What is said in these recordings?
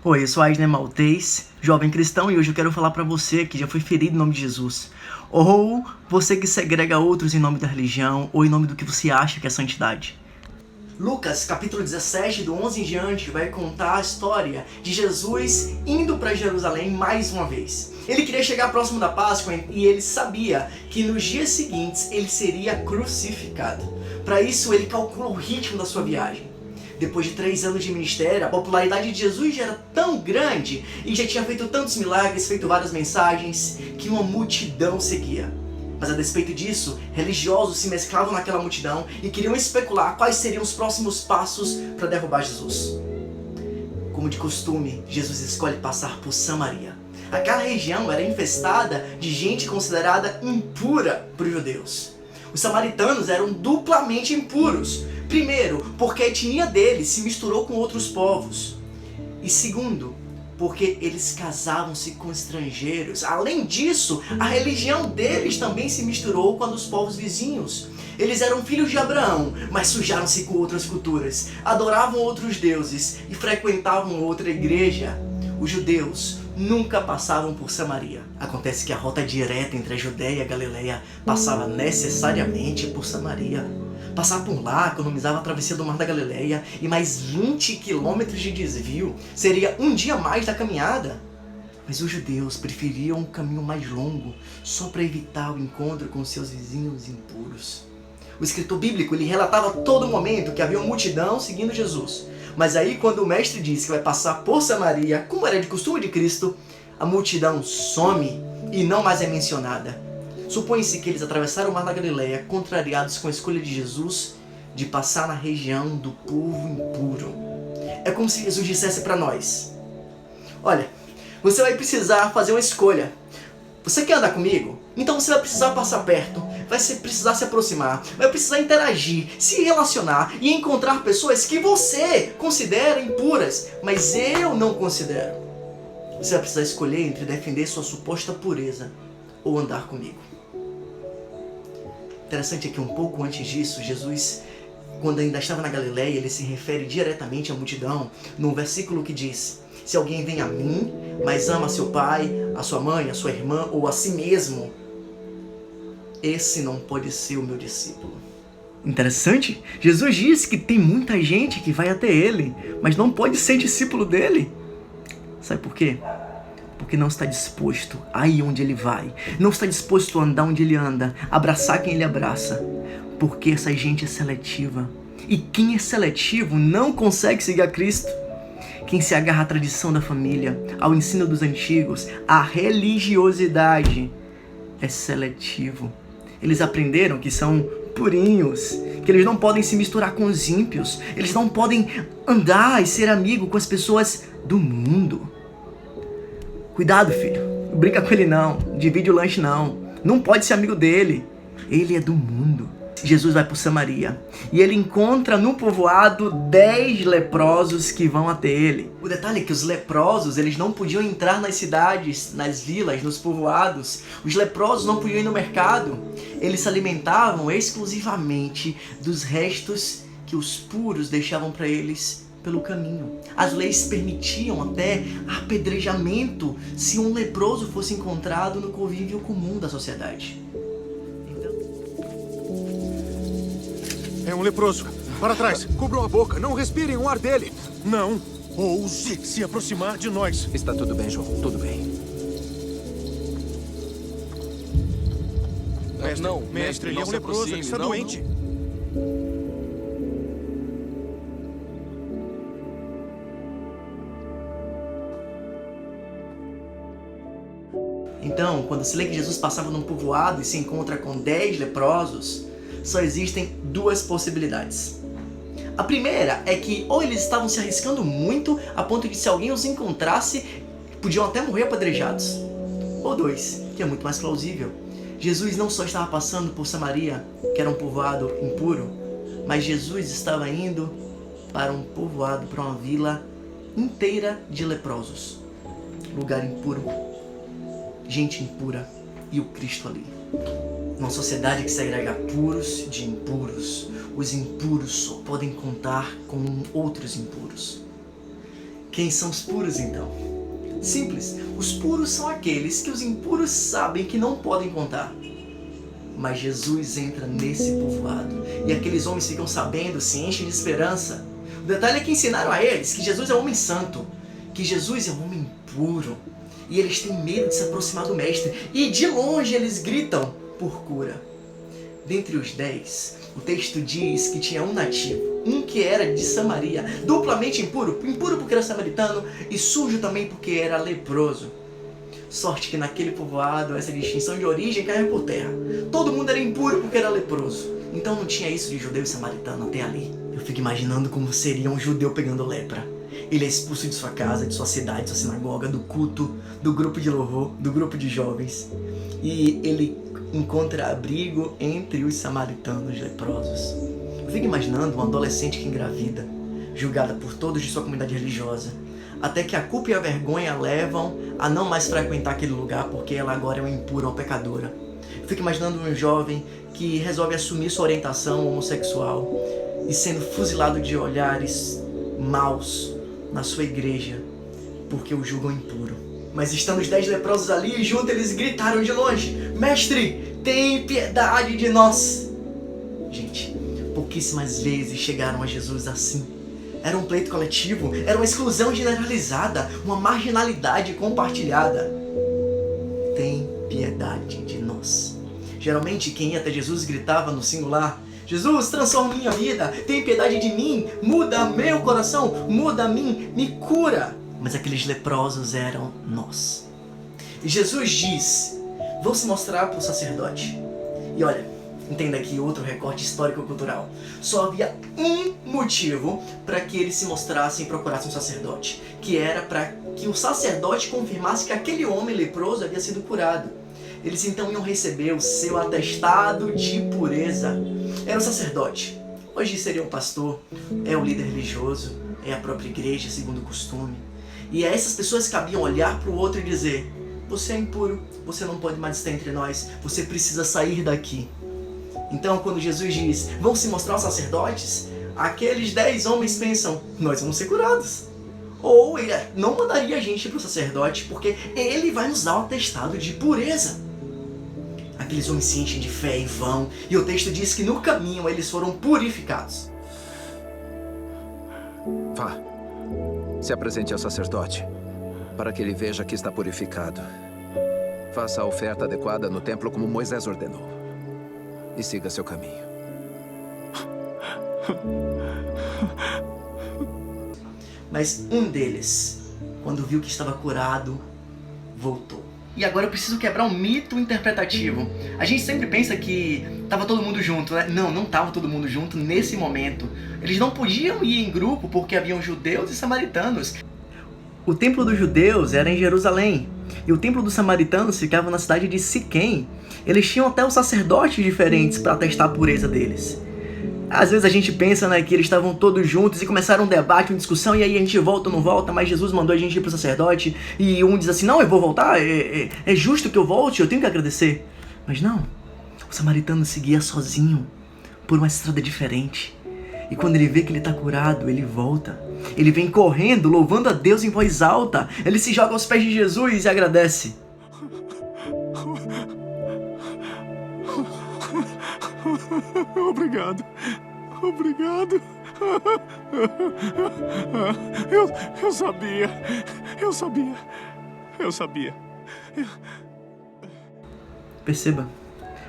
Oi, eu sou Aisner Maltês, jovem cristão, e hoje eu quero falar para você que já foi ferido em nome de Jesus. Ou você que segrega outros em nome da religião, ou em nome do que você acha que é santidade. Lucas, capítulo 17, do 11 em diante, vai contar a história de Jesus indo para Jerusalém mais uma vez. Ele queria chegar próximo da Páscoa e ele sabia que nos dias seguintes ele seria crucificado. Para isso, ele calculou o ritmo da sua viagem. Depois de 3 anos de ministério, a popularidade de Jesus já era tão grande e já tinha feito tantos milagres, feito várias mensagens, que uma multidão seguia. Mas a despeito disso, religiosos se mesclavam naquela multidão e queriam especular quais seriam os próximos passos para derrubar Jesus. Como de costume, Jesus escolhe passar por Samaria. Aquela região era infestada de gente considerada impura por judeus. Os samaritanos eram duplamente impuros. Primeiro, porque a etnia deles se misturou com outros povos. E segundo, porque eles casavam-se com estrangeiros. Além disso, a religião deles também se misturou com a dos povos vizinhos. Eles eram filhos de Abraão, mas sujaram-se com outras culturas, adoravam outros deuses e frequentavam outra igreja. Os judeus nunca passavam por Samaria. Acontece que a rota direta entre a Judéia e a Galileia passava necessariamente por Samaria. Passar por lá economizava a travessia do Mar da Galileia e mais 20 quilômetros de desvio. Seria um dia mais da caminhada. Mas os judeus preferiam um caminho mais longo, só para evitar o encontro com seus vizinhos impuros. O escritor bíblico ele relatava a todo momento que havia uma multidão seguindo Jesus. Mas aí quando o mestre disse que vai passar por Samaria, como era de costume de Cristo, a multidão some e não mais é mencionada. Supõe-se que eles atravessaram o Mar da Galileia contrariados com a escolha de Jesus de passar na região do povo impuro. É como se Jesus dissesse para nós: olha, você vai precisar fazer uma escolha. Você quer andar comigo? Então você vai precisar passar perto, vai precisar se aproximar, vai precisar interagir, se relacionar e encontrar pessoas que você considera impuras, mas eu não considero. Você vai precisar escolher entre defender sua suposta pureza ou andar comigo. Interessante é que um pouco antes disso, Jesus, quando ainda estava na Galileia, ele se refere diretamente à multidão no versículo que diz: se alguém vem a mim, mas ama seu pai, a sua mãe, a sua irmã ou a si mesmo, esse não pode ser o meu discípulo. Interessante, Jesus disse que tem muita gente que vai até ele, mas não pode ser discípulo dele. Sabe por quê? Porque não está disposto a ir onde ele vai, não está disposto a andar onde ele anda, abraçar quem ele abraça, porque essa gente é seletiva. E quem é seletivo não consegue seguir a Cristo. Quem se agarra à tradição da família, ao ensino dos antigos, à religiosidade, é seletivo. Eles aprenderam que são purinhos, que eles não podem se misturar com os ímpios, eles não podem andar e ser amigo com as pessoas do mundo. Cuidado, filho. Não brinca com ele não. Divide o lanche não. Não pode ser amigo dele. Ele é do mundo. Jesus vai por Samaria e ele encontra no povoado 10 leprosos que vão até ele. O detalhe é que os leprosos eles não podiam entrar nas cidades, nas vilas, nos povoados. Os leprosos não podiam ir no mercado. Eles se alimentavam exclusivamente dos restos que os puros deixavam para eles pelo caminho. As leis permitiam até apedrejamento se um leproso fosse encontrado no convívio comum da sociedade. É um leproso. Para trás. Cubram a boca. Não respirem o ar dele. Não ouse se aproximar de nós. Está tudo bem, João. Tudo bem. Mestre, ele é um leproso. Ele está doente. Então, quando se lê que Jesus passava num povoado e se encontra com 10 leprosos, só existem 2 possibilidades. A primeira é que ou eles estavam se arriscando muito a ponto de se alguém os encontrasse, podiam até morrer apedrejados. Ou 2, que é muito mais plausível. Jesus não só estava passando por Samaria, que era um povoado impuro, mas Jesus estava indo para um povoado, para uma vila inteira de leprosos. Lugar impuro. Gente impura e o Cristo ali. Uma sociedade que segrega puros de impuros. Os impuros só podem contar com outros impuros. Quem são os puros então? Simples, os puros são aqueles que os impuros sabem que não podem contar. Mas Jesus entra nesse povoado e aqueles homens ficam sabendo, se enchem de esperança. O detalhe é que ensinaram a eles que Jesus é um homem santo, que Jesus é um homem puro. E eles têm medo de se aproximar do mestre. E de longe eles gritam por cura. Dentre os 10, o texto diz que tinha um nativo, um que era de Samaria, duplamente impuro, impuro porque era samaritano e sujo também porque era leproso. Sorte que naquele povoado essa distinção de origem caiu por terra. Todo mundo era impuro porque era leproso. Então não tinha isso de judeu e samaritano até ali. Eu fico imaginando como seria um judeu pegando lepra. Ele é expulso de sua casa, de sua cidade, de sua sinagoga, do culto, do grupo de louvor, do grupo de jovens. E ele encontra abrigo entre os samaritanos leprosos. Eu fico imaginando uma adolescente que engravida, julgada por todos de sua comunidade religiosa, até que a culpa e a vergonha levam a não mais frequentar aquele lugar porque ela agora é uma impura, uma pecadora. Eu fico imaginando um jovem que resolve assumir sua orientação homossexual e sendo fuzilado de olhares maus na sua igreja porque o julgam impuro. Mas estando os 10 leprosos ali e juntos eles gritaram de longe: Mestre, tem piedade de nós! Gente, pouquíssimas vezes chegaram a Jesus assim. Era um pleito coletivo, era uma exclusão generalizada, uma marginalidade compartilhada. Tem piedade de nós. Geralmente quem ia até Jesus gritava no singular: Jesus, transforma minha vida, tem piedade de mim, muda meu coração, muda a mim, me cura. Mas aqueles leprosos eram nós. E Jesus diz: vou se mostrar para o sacerdote. E olha, entenda aqui outro recorte histórico-cultural. Só havia um motivo para que eles se mostrassem e procurassem um sacerdote, que era para que o sacerdote confirmasse que aquele homem leproso havia sido curado. Eles então iam receber o seu atestado de pureza. Era o sacerdote. Hoje seria um pastor, é o líder religioso, é a própria igreja, segundo o costume. E a essas pessoas cabiam olhar para o outro e dizer: você é impuro, você não pode mais estar entre nós, você precisa sair daqui. Então quando Jesus diz: vão se mostrar os sacerdotes, aqueles 10 homens pensam: nós vamos ser curados. Ou ele não mandaria a gente para o sacerdote porque ele vai nos dar um atestado de pureza. Aqueles homens se enchem de fé e vão, e o texto diz que no caminho eles foram purificados. Vá, se apresente ao sacerdote, para que ele veja que está purificado. Faça a oferta adequada no templo como Moisés ordenou. E siga seu caminho. Mas um deles, quando viu que estava curado, voltou. E agora eu preciso quebrar um mito interpretativo. A gente sempre pensa que estava todo mundo junto, né? Não, não estava todo mundo junto nesse momento. Eles não podiam ir em grupo porque haviam judeus e samaritanos. O templo dos judeus era em Jerusalém e o templo dos samaritanos ficava na cidade de Siquém. Eles tinham até os sacerdotes diferentes para atestar a pureza deles. Às vezes a gente pensa, né, que eles estavam todos juntos e começaram um debate, uma discussão, e aí a gente volta ou não volta, mas Jesus mandou a gente ir pro sacerdote, e um diz assim: não, eu vou voltar, é justo que eu volte, eu tenho que agradecer. Mas não, o samaritano seguia sozinho, por uma estrada diferente. E quando ele vê que ele está curado, ele volta. Ele vem correndo, louvando a Deus em voz alta. Ele se joga aos pés de Jesus e agradece. Obrigado. Obrigado. Eu sabia. Eu sabia. Eu sabia. Perceba.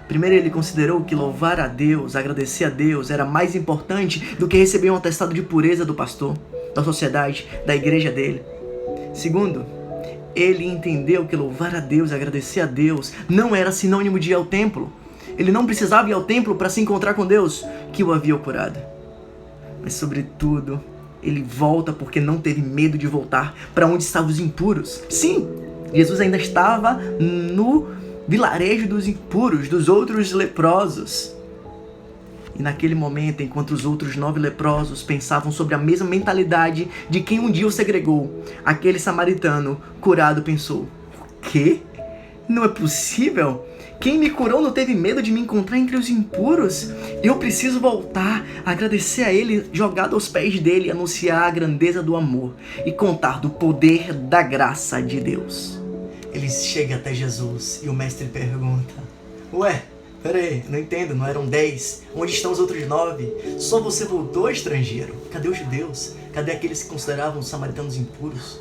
Primeiro ele considerou que louvar a Deus, agradecer a Deus, era mais importante do que receber um atestado de pureza do pastor, da sociedade, da igreja dele. Segundo, ele entendeu que louvar a Deus, agradecer a Deus, não era sinônimo de ir ao templo. Ele não precisava ir ao templo para se encontrar com Deus, que o havia curado. Mas sobretudo, ele volta porque não teve medo de voltar para onde estavam os impuros. Sim, Jesus ainda estava no vilarejo dos impuros, dos outros leprosos. E naquele momento, enquanto os outros 9 leprosos pensavam sobre a mesma mentalidade de quem um dia o segregou, aquele samaritano curado pensou: o quê? Não é possível? Quem me curou não teve medo de me encontrar entre os impuros? Eu preciso voltar, agradecer a ele, jogado aos pés dele, anunciar a grandeza do amor e contar do poder da graça de Deus. Ele chega até Jesus e o mestre pergunta: Ué, peraí, não entendo, não eram 10? Onde estão os outros 9? Só você voltou, estrangeiro? Cadê os judeus? Cadê aqueles que consideravam os samaritanos impuros?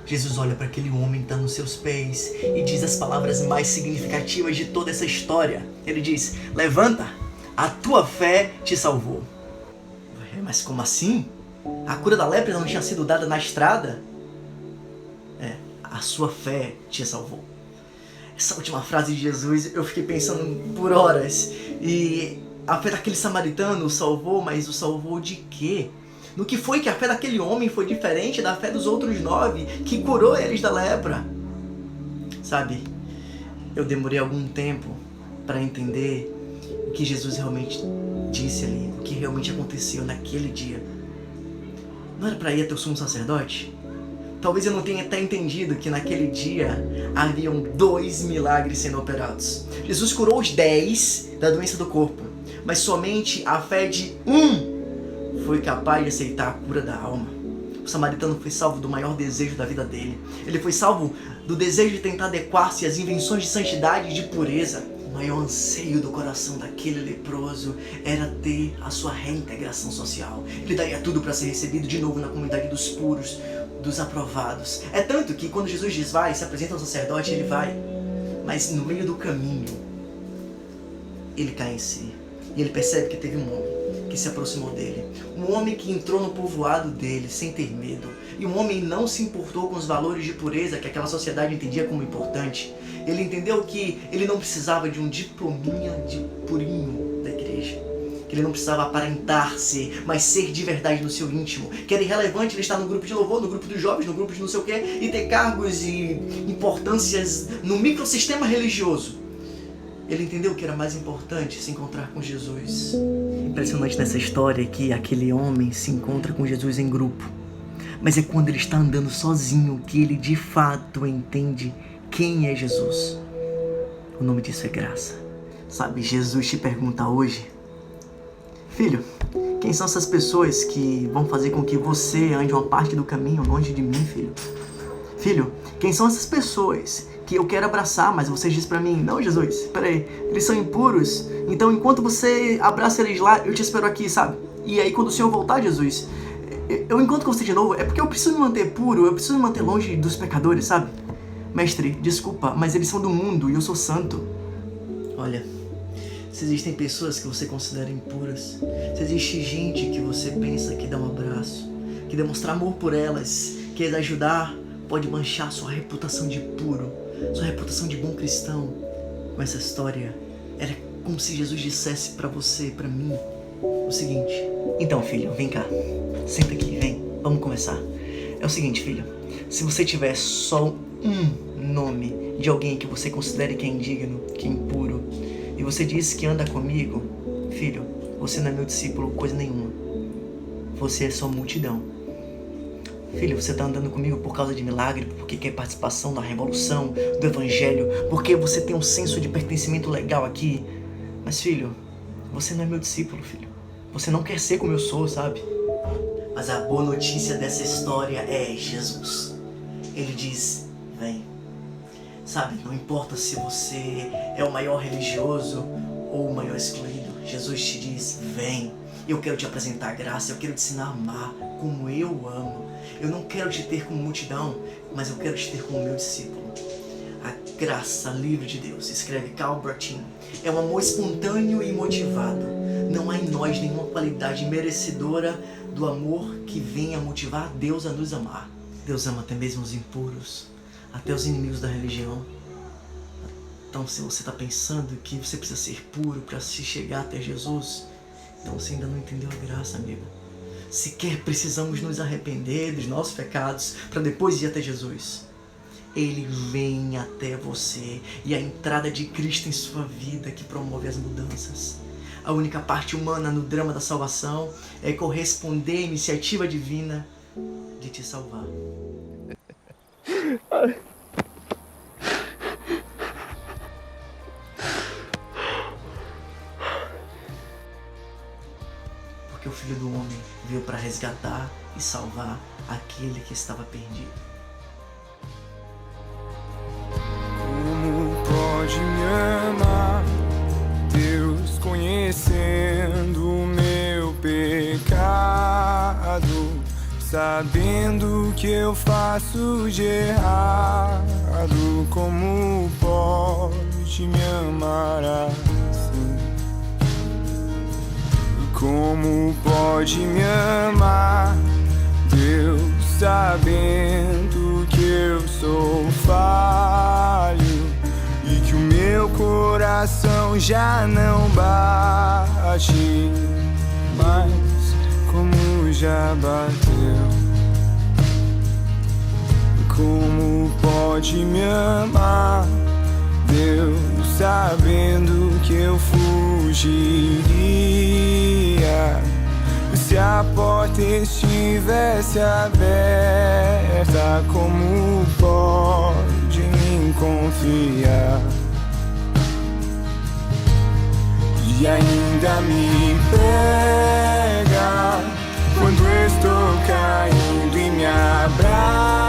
Jesus olha para aquele homem que está nos seus pés e diz as palavras mais significativas de toda essa história. Ele diz: levanta, a tua fé te salvou. Mas como assim? A cura da lepra não tinha sido dada na estrada? A sua fé te salvou. Essa última frase de Jesus eu fiquei pensando por horas. E a fé daquele samaritano o salvou, mas o salvou de quê? No que foi que a fé daquele homem foi diferente da fé dos outros 9 que curou eles da lepra? Sabe, eu demorei algum tempo para entender o que Jesus realmente disse ali, o que realmente aconteceu naquele dia. Não era para ir até o sumo sacerdote? Talvez eu não tenha até entendido que naquele dia haviam 2 milagres sendo operados. Jesus curou os 10 da doença do corpo, mas somente a fé de um foi capaz de aceitar a cura da alma. O samaritano foi salvo do maior desejo da vida dele. Ele foi salvo do desejo de tentar adequar-se às invenções de santidade e de pureza. O maior anseio do coração daquele leproso era ter a sua reintegração social. Ele daria tudo para ser recebido de novo na comunidade dos puros, dos aprovados. É tanto que quando Jesus diz vai, se apresenta ao sacerdote, ele vai. Mas no meio do caminho, ele cai em si. E ele percebe que teve um homem que se aproximou dele. Um homem que entrou no povoado dele sem ter medo. E um homem não se importou com os valores de pureza que aquela sociedade entendia como importante. Ele entendeu que ele não precisava de um diplominha de purinho da igreja. Que ele não precisava aparentar ser, mas ser de verdade no seu íntimo. Que era irrelevante ele estar no grupo de louvor, no grupo dos jovens, no grupo de não sei o quê, e ter cargos e importâncias no microsistema religioso. Ele entendeu que era mais importante se encontrar com Jesus. Impressionante nessa história é que aquele homem se encontra com Jesus em grupo. Mas é quando ele está andando sozinho que ele de fato entende quem é Jesus. O nome disso é graça. Sabe, Jesus te pergunta hoje: filho, quem são essas pessoas que vão fazer com que você ande uma parte do caminho longe de mim, filho? Filho, quem são essas pessoas que eu quero abraçar, mas você diz pra mim: não, Jesus, peraí, eles são impuros, então enquanto você abraça eles lá, eu te espero aqui, sabe? E aí quando o Senhor voltar, Jesus, eu encontro com você de novo, é porque eu preciso me manter puro, eu preciso me manter longe dos pecadores, sabe? Mestre, desculpa, mas eles são do mundo e eu sou santo. Olha, se existem pessoas que você considera impuras, se existe gente que você pensa que dá um abraço, que demonstrar amor por elas, que as ajudar, pode manchar sua reputação de puro, sua reputação de bom cristão. Com essa história, era como se Jesus dissesse pra você, pra mim, o seguinte: então, filho, vem cá, senta aqui, vem, vamos começar. É o seguinte, filho, se você tiver só um nome de alguém que você considere que é indigno, que é impuro, e você diz que anda comigo, filho, você não é meu discípulo coisa nenhuma. Você é só multidão. Filho, você está andando comigo por causa de milagre, porque quer participação da revolução, do evangelho, porque você tem um senso de pertencimento legal aqui. Mas, filho, você não é meu discípulo, filho. Você não quer ser como eu sou, sabe? Mas a boa notícia dessa história é Jesus. Ele diz: vem. Sabe, não importa se você é o maior religioso ou o maior excluído. Jesus te diz: vem. Eu quero te apresentar a graça, eu quero te ensinar a amar como eu amo. Eu não quero te ter como multidão, mas eu quero te ter como meu discípulo. A graça livre de Deus, escreve Karl Barth, é um amor espontâneo e motivado. Não há em nós nenhuma qualidade merecedora do amor que venha motivar Deus a nos amar. Deus ama até mesmo os impuros, até os inimigos da religião. Então, se você está pensando que você precisa ser puro para se chegar até Jesus, então você ainda não entendeu a graça, amigo. Sequer precisamos nos arrepender dos nossos pecados para depois ir até Jesus. Ele vem até você e a entrada de Cristo em sua vida que promove as mudanças. A única parte humana no drama da salvação é corresponder à iniciativa divina de te salvar. resgatar e salvar aquele que estava perdido. Como pode me amar, Deus, conhecendo o meu pecado, sabendo que eu faço de errado? Como pode me amar assim? Como pode me amar, Deus, sabendo que eu sou falho e que o meu coração já não bate mais como já bateu? Como pode me amar, Deus, sabendo que eu fugiria se a porta estivesse aberta? Como pode me confiar e ainda me pega quando estou caindo e me abraça?